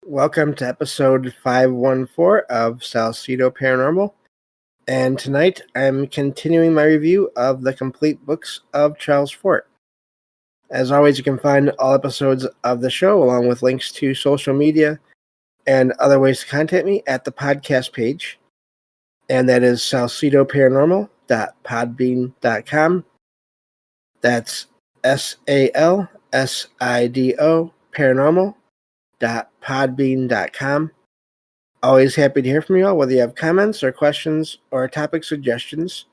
Welcome to episode 514 of Salsidoparanormal. And tonight I'm continuing my review of the complete books of Charles Fort. As always, you can find all episodes of the show along with links to social media and other ways to contact me at the podcast page. And that is salsidoparanormal.podbean.com. That's SALSIDO paranormal.podbean.com. Always happy to hear from you all, whether you have comments or questions or topic suggestions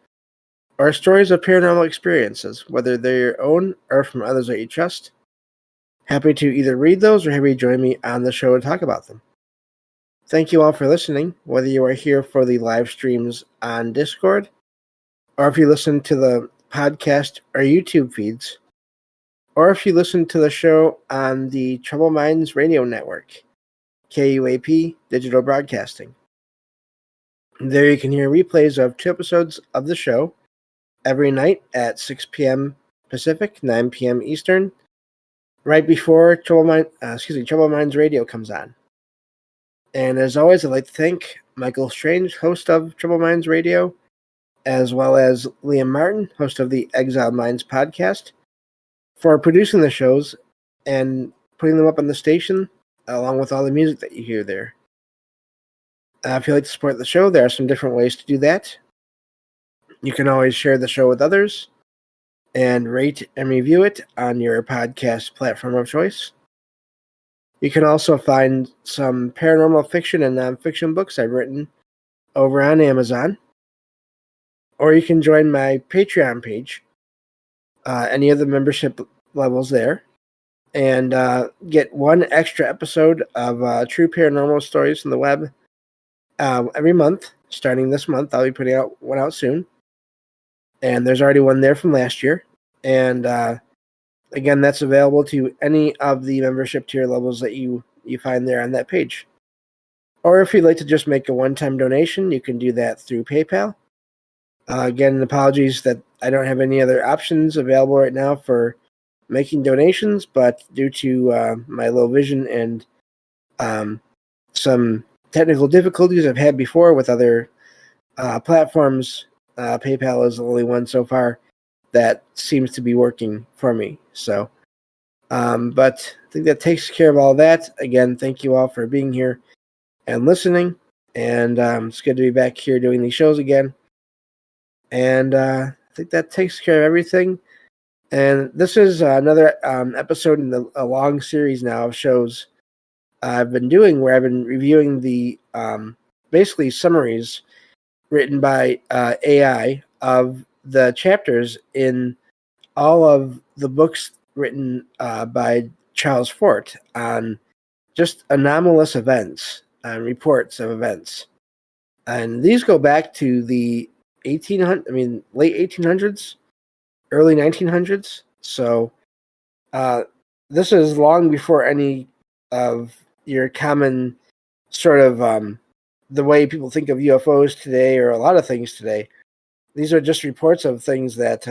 or stories of paranormal experiences, whether they're your own or from others that you trust. Happy to either read those or have you join me on the show to talk about them. Thank you all for listening, whether you are here for the live streams on Discord or if you listen to the podcast or YouTube feeds, or if you listen to the show on the Troubled Minds Radio Network, KUAP Digital Broadcasting. There you can hear replays of 2 episodes of the show every night at 6 p.m. Pacific, 9 p.m. Eastern, right before Troubled Minds Radio comes on. And as always, I'd like to thank Michael Strange, host of Troubled Minds Radio, as well as Liam Martin, host of the Exiled Minds podcast, for producing the shows and putting them up on the station, along with all the music that you hear there. If you'd like to support the show, there are some different ways to do that. You can always share the show with others and rate and review it on your podcast platform of choice. You can also find some paranormal fiction and nonfiction books I've written over on Amazon. Or you can join my Patreon page, any of the membership levels there, and get one extra episode of true paranormal stories from the web every month. Starting this month, I'll be putting one out soon. And there's already one there from last year. And again, that's available to any of the membership tier levels that you find there on that page. Or if you'd like to just make a one-time donation, you can do that through PayPal. Again, apologies that I don't have any other options available right now for making donations, but due to my low vision and some technical difficulties I've had before with other platforms, PayPal is the only one so far that seems to be working for me. So, but I think that takes care of all that. Again, thank you all for being here and listening, and it's good to be back here doing these shows again. And I think that takes care of everything. And this is another episode in a long series now of shows I've been doing where I've been reviewing the basically summaries written by AI of the chapters in all of the books written by Charles Fort on just anomalous events and reports of events. And these go back to the late 1800s, early 1900s. So this is long before any of your common sort of the way people think of UFOs today or a lot of things today. These are just reports of things that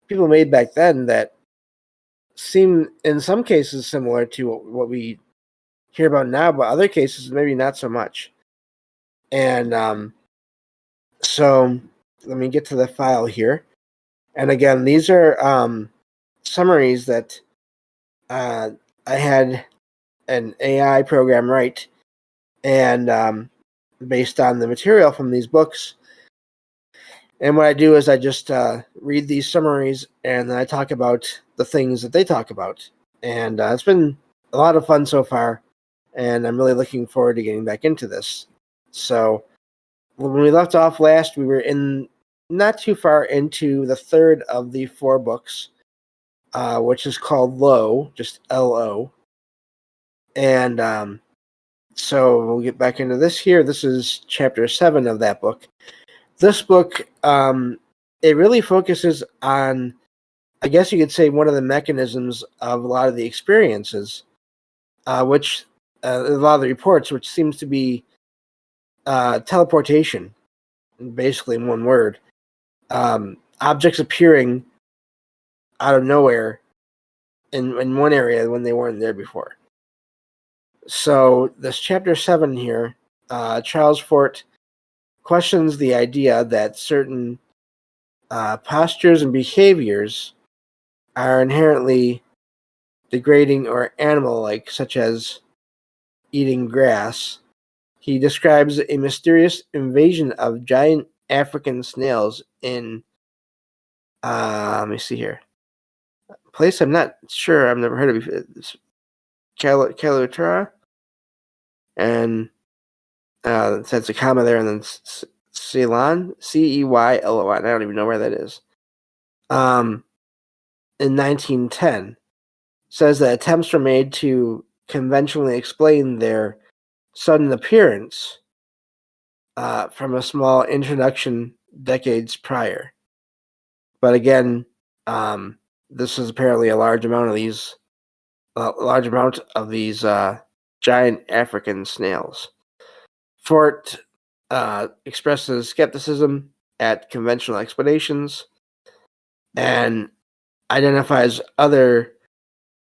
people made back then that seem in some cases similar to what we hear about now, but other cases maybe not so much. And so let me get to the file here. And again, these are summaries that I had an AI program write, and based on the material from these books. And what I do is I just read these summaries, and then I talk about the things that they talk about. And it's been a lot of fun so far, and I'm really looking forward to getting back into this. So when we left off last, we were in not too far into the third of the 4 books, which is called Lo, just L-O. And so we'll get back into this here. This is chapter 7 of that book. This book, it really focuses on, I guess you could say, one of the mechanisms of a lot of the experiences, which a lot of the reports, which seems to be teleportation, basically in one word. Objects appearing out of nowhere in one area when they weren't there before. So this chapter 7 here, Charles Fort questions the idea that certain postures and behaviors are inherently degrading or animal-like, such as eating grass. He describes a mysterious invasion of giant African snails in, let me see here, a place I'm not sure, I've never heard of it. It's Calatura, and it says a comma there, and then Ceylon, Ceylon. I don't even know where that is. In 1910, says that attempts were made to conventionally explain their sudden appearance from a small introduction decades prior. But again, this is apparently a large amount of these giant African snails. Fort expresses skepticism at conventional explanations and identifies other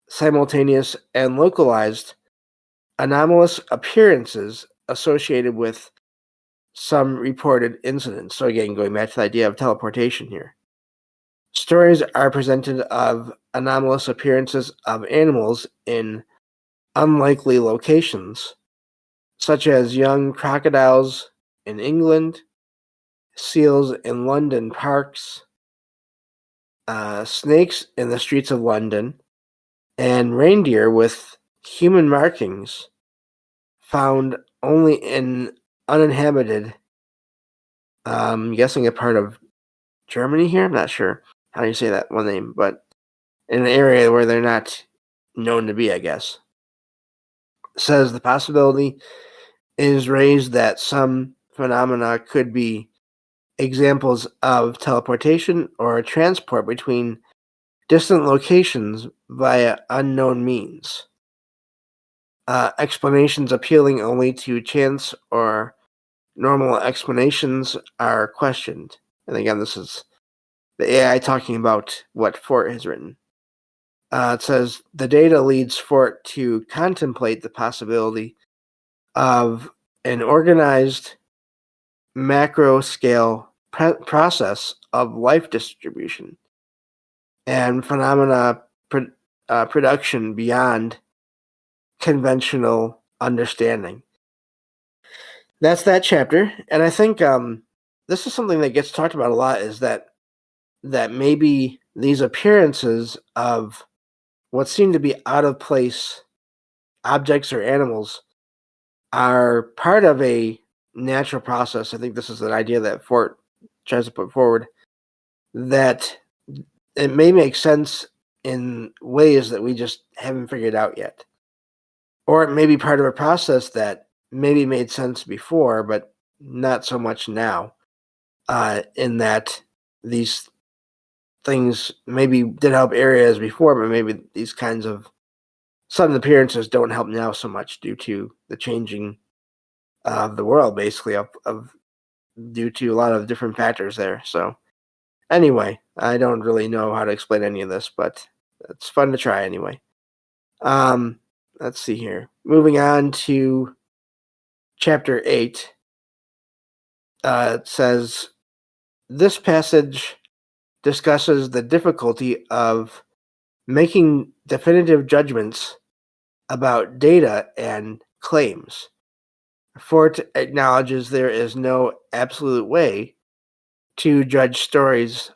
simultaneous and localized anomalous appearances associated with some reported incidents. So again, going back to the idea of teleportation here. Stories are presented of anomalous appearances of animals in unlikely locations, such as young crocodiles in England, seals in London parks, snakes in the streets of London, and reindeer with human markings found only in uninhabited, I'm guessing a part of Germany here. I'm not sure how you say that one name, but in an area where they're not known to be, I guess. Says the possibility is raised that some phenomena could be examples of teleportation or transport between distant locations via unknown means. Explanations appealing only to chance or normal explanations are questioned. And again, this is the AI talking about what Fort has written. It says the data leads Fort to contemplate the possibility of an organized macro-scale process of life distribution and phenomena production beyond conventional understanding. That's that chapter, and I think this is something that gets talked about a lot, is that maybe these appearances of what seem to be out of place objects or animals are part of a natural process. I think this is an idea that Fort tries to put forward, that it may make sense in ways that we just haven't figured out yet. Or it may be part of a process that maybe made sense before, but not so much now, in that these things maybe did help areas before, but maybe these kinds of sudden appearances don't help now so much due to the changing of the world, basically, due to a lot of different factors there. So anyway, I don't really know how to explain any of this, but it's fun to try anyway. Let's see here. Moving on to chapter 8. It says, this passage discusses the difficulty of making definitive judgments about data and claims. Fort acknowledges there is no absolute way to judge stories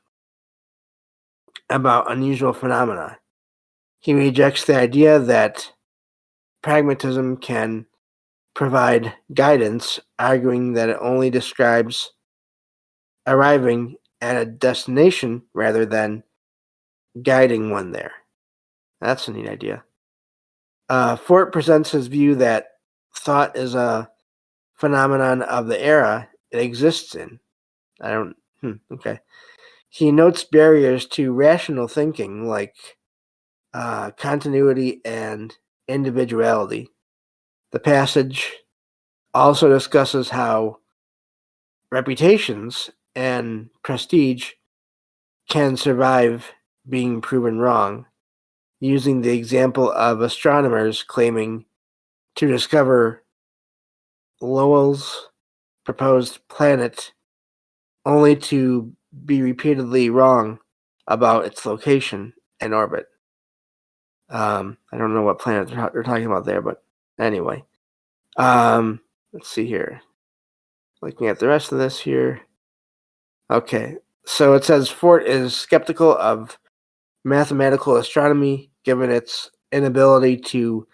about unusual phenomena. He rejects the idea that pragmatism can provide guidance, arguing that it only describes arriving at a destination rather than guiding one there. That's a neat idea. Fort presents his view that thought is a phenomenon of the era it exists in. Okay. He notes barriers to rational thinking like continuity and individuality. The passage also discusses how reputations and prestige can survive being proven wrong, using the example of astronomers claiming to discover Lowell's proposed planet, only to be repeatedly wrong about its location and orbit. I don't know what planet they're talking about there, but anyway. Let's see here. Looking at the rest of this here. Okay, so it says Fort is skeptical of mathematical astronomy given its inability to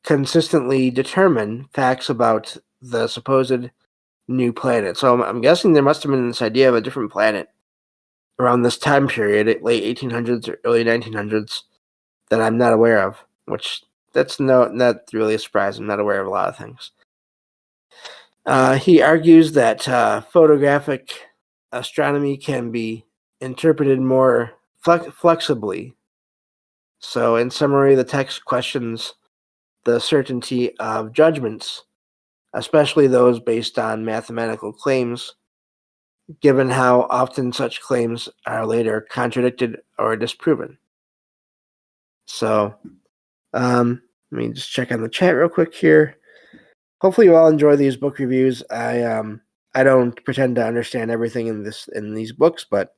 consistently determine facts about the supposed new planet. So I'm guessing there must have been this idea of a different planet around this time period, late 1800s or early 1900s, that I'm not aware of, which that's not really a surprise. I'm not aware of a lot of things. He argues that photographic astronomy can be interpreted more flexibly. So, in summary, the text questions the certainty of judgments, especially those based on mathematical claims, given how often such claims are later contradicted or disproven. So, let me just check on the chat real quick here. Hopefully you all enjoy these book reviews. I don't pretend to understand everything in these books, but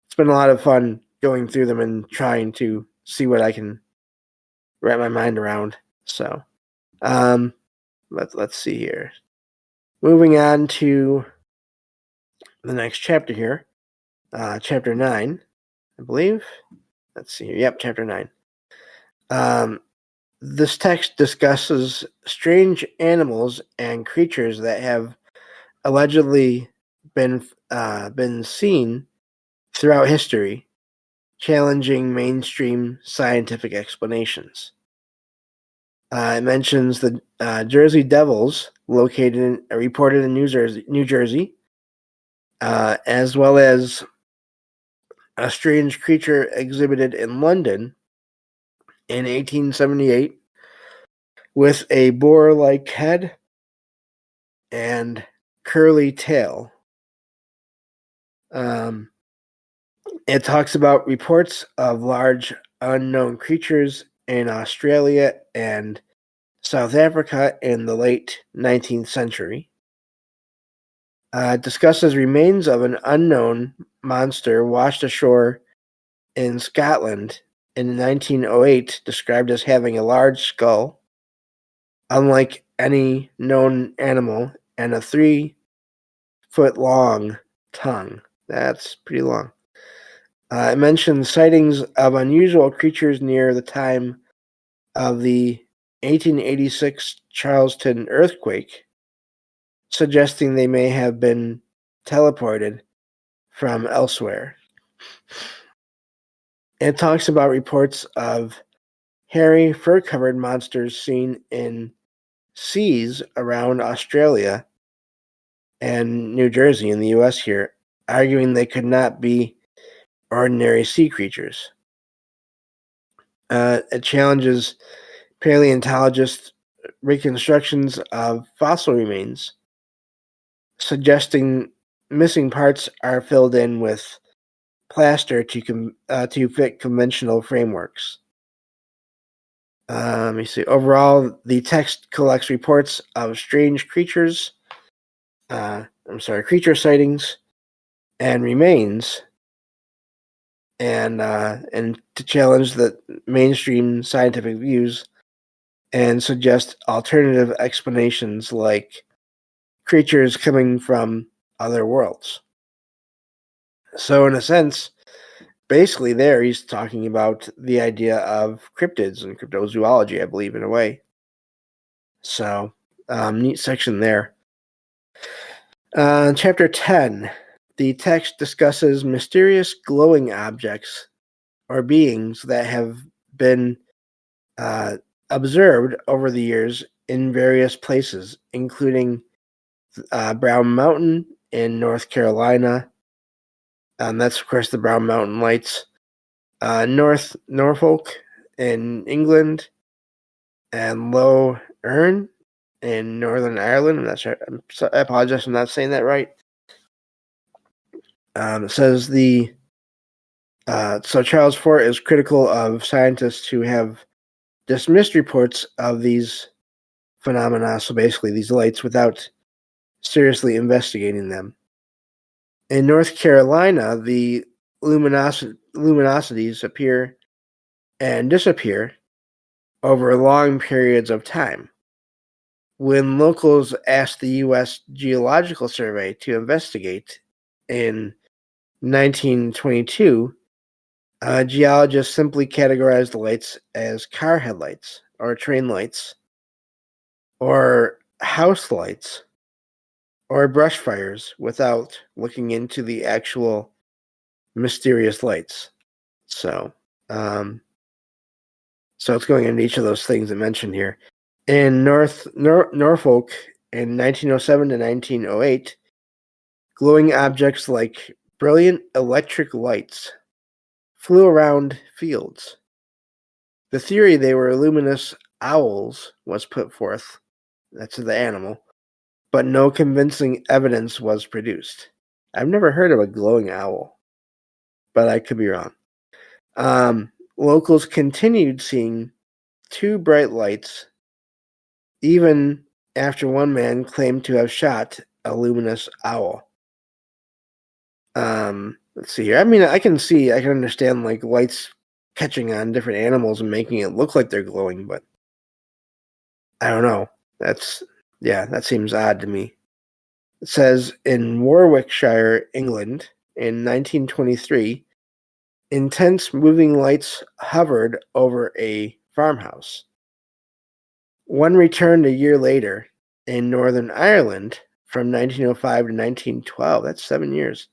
it's been a lot of fun going through them and trying to see what I can wrap my mind around. So, let's see here. Moving on to the next chapter here, chapter 9, I believe. Let's see here. Yep, chapter 9. This text discusses strange animals and creatures that have allegedly been seen throughout history, challenging mainstream scientific explanations. It mentions the Jersey Devils, reported in New Jersey, as well as a strange creature exhibited in London in 1878 with a boar-like head and curly tail. It talks about reports of large unknown creatures in Australia and South Africa in the late 19th century. It discusses remains of an unknown monster washed ashore in Scotland in 1908, described as having a large skull, unlike any known animal, and a 3-foot-long tongue. That's pretty long. It mentions sightings of unusual creatures near the time of the 1886 Charleston earthquake, suggesting they may have been teleported from elsewhere. It talks about reports of hairy, fur-covered monsters seen in seas around Australia and New Jersey in the U.S. here, arguing they could not be ordinary sea creatures. It challenges paleontologists' reconstructions of fossil remains, suggesting missing parts are filled in with plaster to fit conventional frameworks. Let me see. Overall, the text collects reports of strange creature sightings and remains, and to challenge the mainstream scientific views and suggest alternative explanations like creatures coming from other worlds. So in a sense, basically there he's talking about the idea of cryptids and cryptozoology, I believe, in a way. So, neat section there. Chapter 10. The text discusses mysterious glowing objects or beings that have been observed over the years in various places, including Brown Mountain in North Carolina. That's, of course, the Brown Mountain Lights. Norfolk in England, and Low Erne in Northern Ireland. I'm not sure. I apologize for not saying that right. It says so Charles Fort is critical of scientists who have dismissed reports of these phenomena, so basically these lights, without seriously investigating them. In North Carolina, the luminosities appear and disappear over long periods of time. When locals asked the U.S. Geological Survey to investigate in 1922, geologists simply categorized the lights as car headlights or train lights or house lights or brush fires without looking into the actual mysterious lights. So it's going into each of those things I mentioned here. In Norfolk in 1907 to 1908, glowing objects like brilliant electric lights flew around fields. The theory they were luminous owls was put forth. That's the animal. But no convincing evidence was produced. I've never heard of a glowing owl, but I could be wrong. Locals continued seeing two bright lights, even after one man claimed to have shot a luminous owl. Let's see here. I mean, I can understand like lights catching on different animals and making it look like they're glowing, but I don't know. That seems odd to me. It says in Warwickshire, England, in 1923, intense moving lights hovered over a farmhouse. One returned a year later in Northern Ireland from 1905 to 1912. That's 7 years.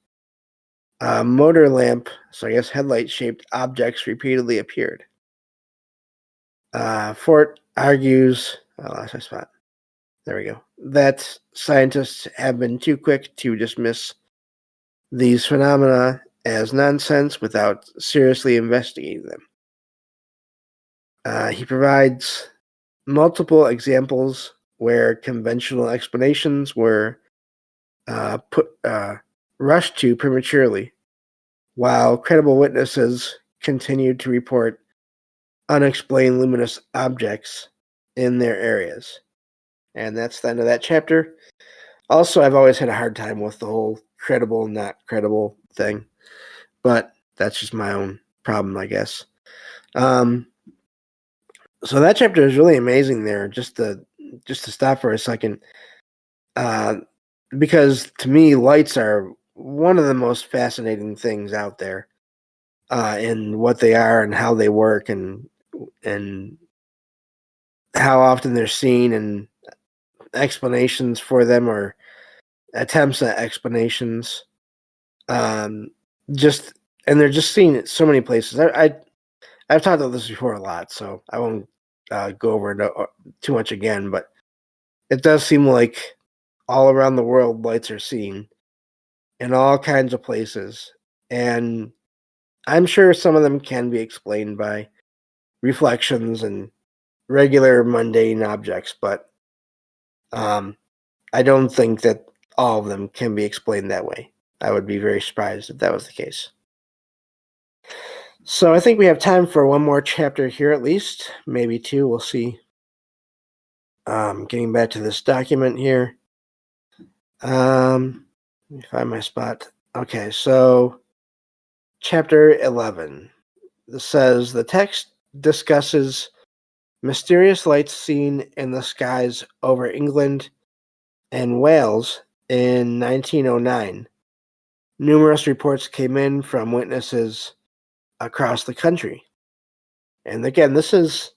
Motor lamp, so I guess headlight-shaped objects repeatedly appeared. Fort argues, I lost my spot. There we go. That scientists have been too quick to dismiss these phenomena as nonsense without seriously investigating them. He provides multiple examples where conventional explanations were rushed to prematurely, while credible witnesses continued to report unexplained luminous objects in their areas. And that's the end of that chapter. Also, I've always had a hard time with the whole credible, not credible thing, but that's just my own problem, I guess. So that chapter is really amazing there, just to stop for a second, because to me, lights are one of the most fascinating things out there, in what they are and how they work and how often they're seen, and explanations for them or attempts at explanations. And they're just seen at so many places. I've talked about this before a lot, so I won't go over it too much again, but it does seem like all around the world lights are seen in all kinds of places, and I'm sure some of them can be explained by reflections and regular mundane objects, but I don't think that all of them can be explained that way. I would be very surprised if that was the case. So I think we have time for one more chapter here, at least, maybe two. We'll see. Getting back to this document here. Let me find my spot. Okay, so chapter 11. This says the text discusses mysterious lights seen in the skies over England and Wales in 1909. Numerous reports came in from witnesses across the country. And again, this is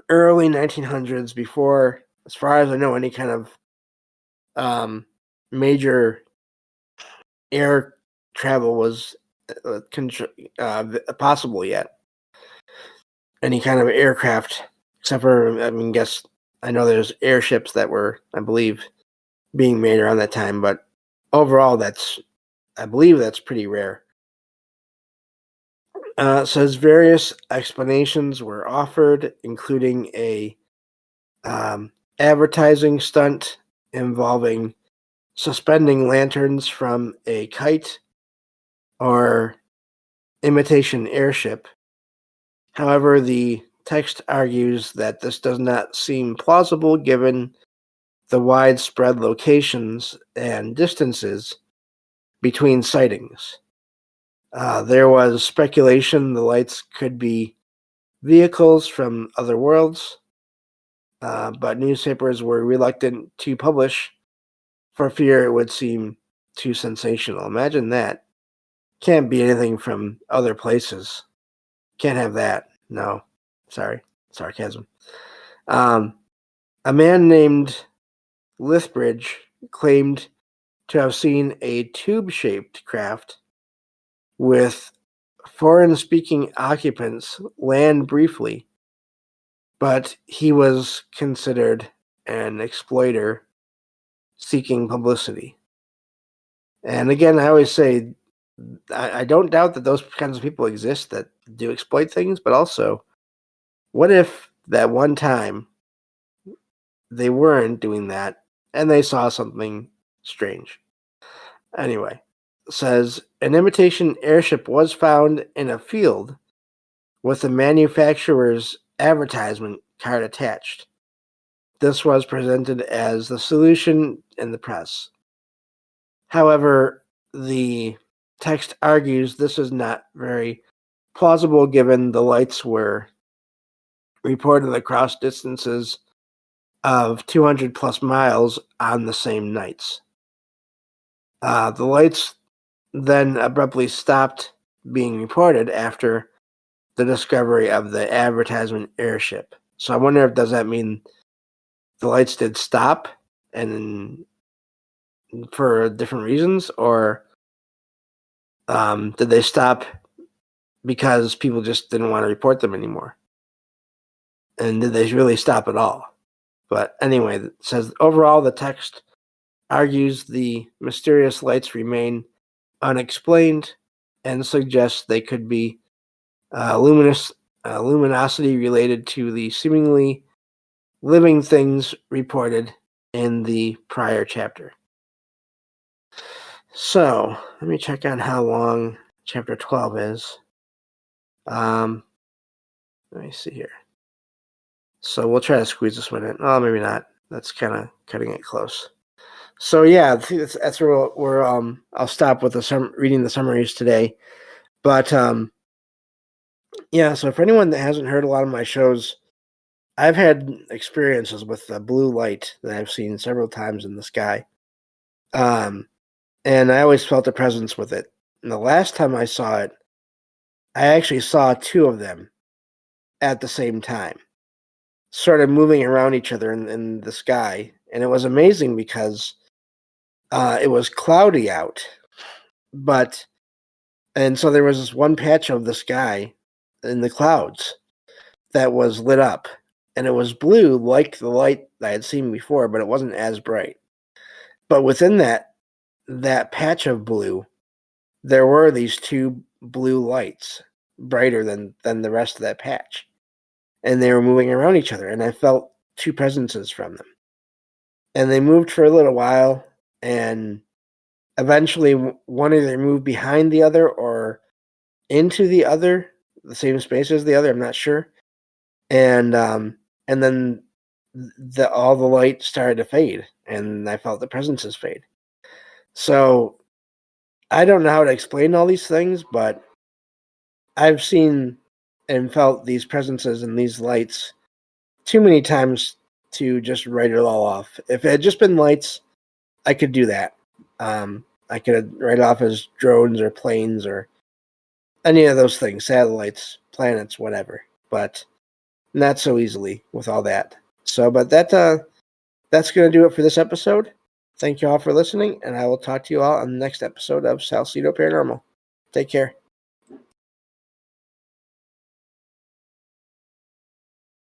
early 1900s, before, as far as I know, any kind of major air travel was possible yet. Any kind of aircraft, except for, I know there's airships that were, I believe, being made around that time, but overall, I believe that's pretty rare. Says various explanations were offered, including a advertising stunt involving suspending lanterns from a kite or imitation airship. However, the text argues that this does not seem plausible given the widespread locations and distances between sightings. There was speculation the lights could be vehicles from other worlds, but newspapers were reluctant to publish for fear it would seem too sensational. Imagine that. Can't be anything from other places. Can't have that. No. Sorry. Sarcasm. A man named Lithbridge claimed to have seen a tube-shaped craft with foreign-speaking occupants land briefly, but he was considered an exploiter seeking publicity. And again, I always say, I don't doubt that those kinds of people exist that do exploit things, but also, what if that one time they weren't doing that and they saw something strange? Anyway, says an imitation airship was found in a field with the manufacturer's advertisement card attached. This was presented as the solution in the press. However, the text argues this is not very plausible given the lights were reported across distances of 200 plus miles on the same nights. The lights then abruptly stopped being reported after the discovery of the advertisement airship. So I wonder if does that mean the lights did stop and for different reasons, or did they stop because people just didn't want to report them anymore? And did they really stop at all? But anyway, it says overall the text argues the mysterious lights remain unexplained and suggests they could be luminosity related to the seemingly living things reported in the prior chapter. So, let me check on how long chapter 12 is. Let me see here. So we'll try to squeeze this one in. Oh, maybe not. That's kind of cutting it close. So yeah, that's where I'll stop with reading the summaries today. But yeah, so for anyone that hasn't heard a lot of my shows, I've had experiences with the blue light that I've seen several times in the sky. And I always felt a presence with it. And the last time I saw it, I actually saw two of them at the same time, sort of moving around each other in the sky. And it was amazing because it was cloudy out. And so there was this one patch of the sky in the clouds that was lit up. And it was blue like the light that I had seen before, but it wasn't as bright. But within that patch of blue, there were these two blue lights, brighter than the rest of that patch. And they were moving around each other, and I felt two presences from them. And they moved for a little while, and eventually one either moved behind the other or into the other, the same space as the other, I'm not sure. And then all the light started to fade, and I felt the presences fade. So I don't know how to explain all these things, but I've seen and felt these presences and these lights too many times to just write it all off. If it had just been lights, I could do that. I could write it off as drones or planes or any of those things, satellites, planets, whatever. But not so easily with all that. So, but that's going to do it for this episode. Thank you all for listening, and I will talk to you all on the next episode of Salsidoparanormal. Take care.